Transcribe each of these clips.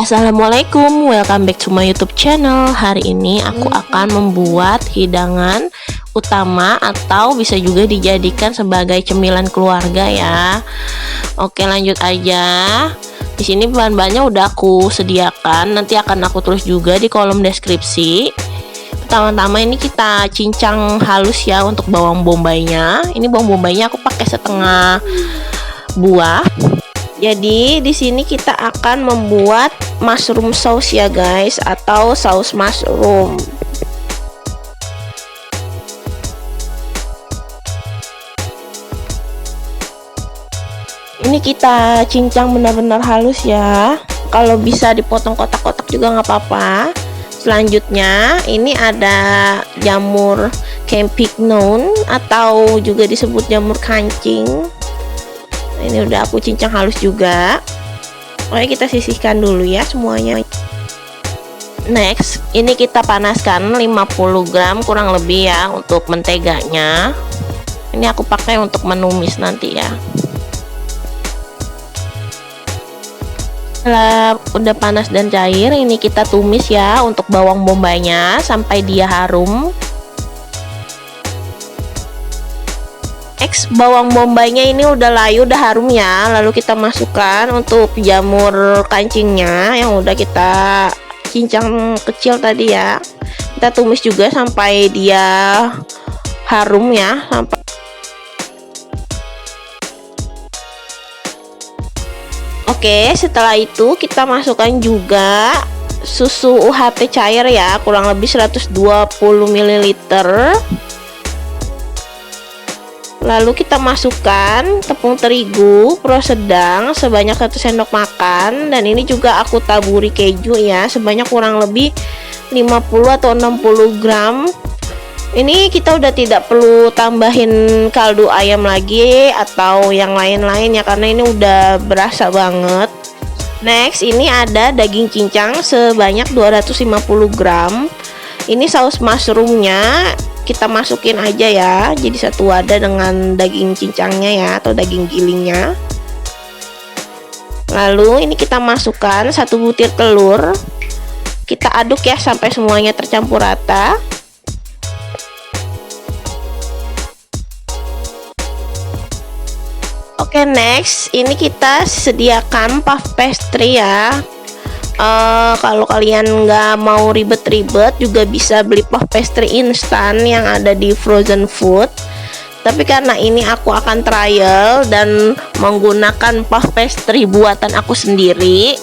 Assalamualaikum, welcome back to my YouTube channel. Hari ini aku akan membuat hidangan utama atau bisa juga dijadikan sebagai cemilan keluarga ya. Oke, lanjut aja. Di sini bahan-bahannya udah aku sediakan, nanti akan aku tulis juga di kolom deskripsi. Pertama-tama ini kita cincang halus ya untuk bawang bombaynya. Ini bawang bombaynya aku pakai setengah buah. Jadi di sini kita akan membuat mushroom sauce ya guys, atau saus mushroom. Ini kita cincang benar-benar halus ya. Kalau bisa dipotong kotak-kotak juga nggak apa-apa. Selanjutnya ini ada jamur campignon atau juga disebut jamur kancing. Ini udah aku cincang halus juga. Oke, kita sisihkan dulu ya semuanya. Next, ini kita panaskan 50 gram kurang lebih ya untuk menteganya. Ini aku pakai untuk menumis nanti ya. Setelah udah panas dan cair, ini kita tumis ya untuk bawang bombaynya sampai dia harum. Bawang bombaynya ini udah layu, udah harum ya. Lalu kita masukkan untuk jamur kancingnya yang udah kita cincang kecil tadi ya. Kita tumis juga sampai dia harum ya, Oke, setelah itu kita masukkan juga susu UHT cair ya, kurang lebih 120 ml. Lalu kita masukkan tepung terigu pro sedang sebanyak 1 sendok makan, dan ini juga aku taburi keju ya sebanyak kurang lebih 50 atau 60 gram. Ini kita udah tidak perlu tambahin kaldu ayam lagi atau yang lain-lain ya, karena ini udah berasa banget. Next, ini ada daging cincang sebanyak 250 gram. Ini saus mushroomnya kita masukin aja ya, jadi satu wadah dengan daging cincangnya ya atau daging gilingnya. Lalu ini kita masukkan 1 butir telur, kita aduk ya sampai semuanya tercampur rata. Oke, next ini kita sediakan puff pastry ya. Kalau kalian nggak mau ribet-ribet juga bisa beli puff pastry instan yang ada di frozen food. Tapi karena ini aku akan trial dan menggunakan puff pastry buatan aku sendiri,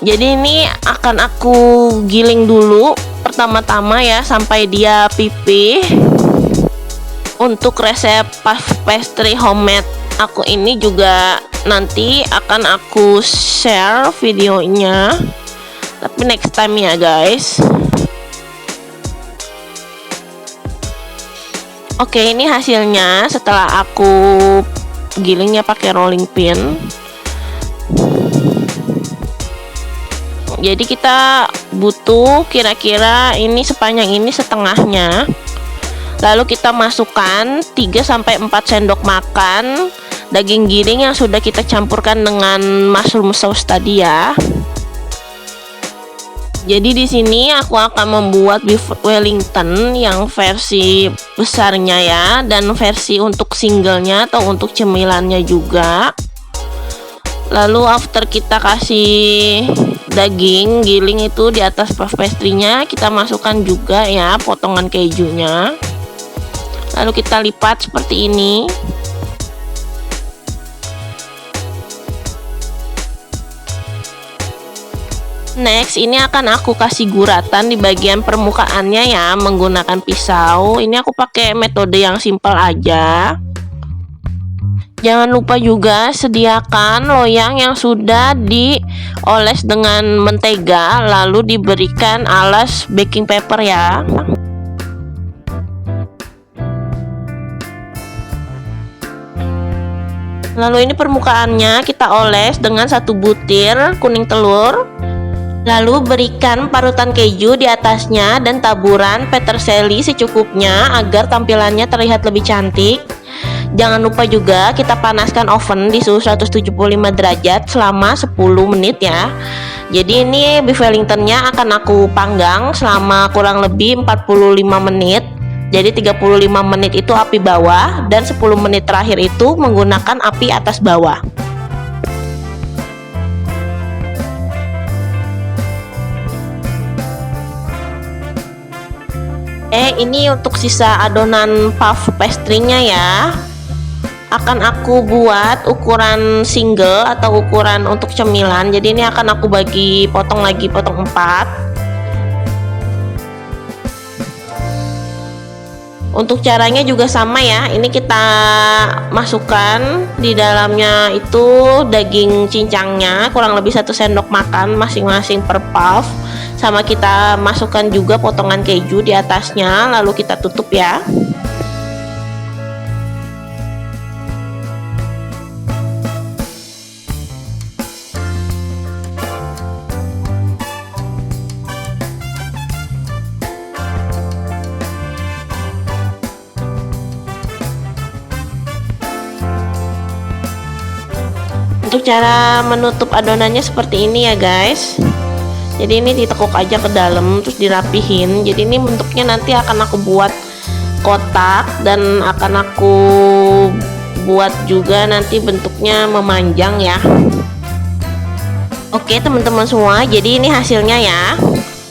jadi ini akan aku giling dulu pertama-tama ya sampai dia pipih. Untuk resep puff pastry homemade aku ini juga nanti akan aku share videonya, tapi next time ya guys. Oke, ini hasilnya setelah aku gilingnya pakai rolling pin. Jadi kita butuh kira-kira ini sepanjang ini setengahnya. Lalu kita masukkan 3-4 sendok makan daging giling yang sudah kita campurkan dengan mushroom sauce tadi ya. Jadi di sini aku akan membuat beef Wellington yang versi besarnya ya, dan versi untuk singlenya atau untuk cemilannya juga. Lalu after kita kasih daging giling itu di atas puff pastry-nya, kita masukkan juga ya potongan kejunya. Lalu kita lipat seperti ini. Next, ini akan aku kasih guratan di bagian permukaannya ya menggunakan pisau. Ini aku pakai metode yang simpel aja. Jangan lupa juga sediakan loyang yang sudah dioles dengan mentega lalu diberikan alas baking paper ya. Lalu ini permukaannya kita oles dengan 1 butir kuning telur. Lalu berikan parutan keju di atasnya dan taburan peterseli secukupnya agar tampilannya terlihat lebih cantik. Jangan lupa juga kita panaskan oven di suhu 175 derajat selama 10 menit ya. Jadi ini beef Wellingtonnya akan aku panggang selama kurang lebih 45 menit. Jadi 35 menit itu api bawah dan 10 menit terakhir itu menggunakan api atas bawah. Ini untuk sisa adonan puff pastry-nya ya. Akan aku buat ukuran single atau ukuran untuk cemilan. Jadi ini akan aku potong 4. Untuk caranya juga sama ya. Ini kita masukkan di dalamnya itu daging cincangnya kurang lebih 1 sendok makan masing-masing per puff. Sama kita masukkan juga potongan keju di atasnya, lalu kita tutup ya. Untuk cara menutup adonannya seperti ini ya guys. Jadi ini ditekuk aja ke dalam terus dirapihin. Jadi ini bentuknya nanti akan aku buat kotak dan akan aku buat juga nanti bentuknya memanjang ya. Oke teman-teman semua, jadi ini hasilnya ya.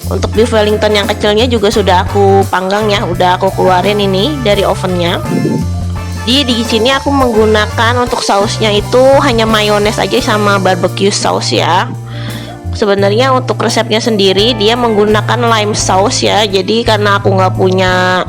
Untuk beef Wellington yang kecilnya juga sudah aku panggang ya, udah aku keluarin ini dari ovennya. Di sini aku menggunakan untuk sausnya itu hanya mayones aja sama barbecue sauce ya. Sebenarnya untuk resepnya sendiri dia menggunakan lime sauce ya. Jadi karena aku nggak punya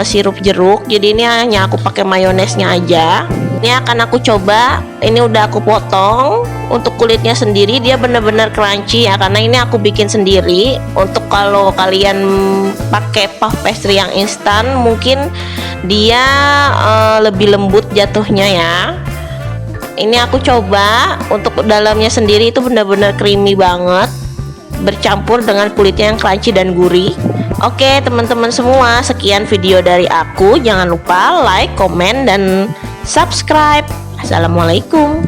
sirup jeruk, jadi ini hanya aku pakai mayonesnya aja. Ini akan aku coba. Ini udah aku potong. Untuk kulitnya sendiri dia benar-benar crunchy ya, karena ini aku bikin sendiri. Untuk kalau kalian pakai puff pastry yang instan mungkin dia lebih lembut jatuhnya ya. Ini aku coba untuk dalamnya sendiri itu benar-benar creamy banget, bercampur dengan kulitnya yang crunchy dan gurih. Oke teman-teman semua, sekian video dari aku. Jangan lupa like, komen, dan subscribe. Assalamualaikum.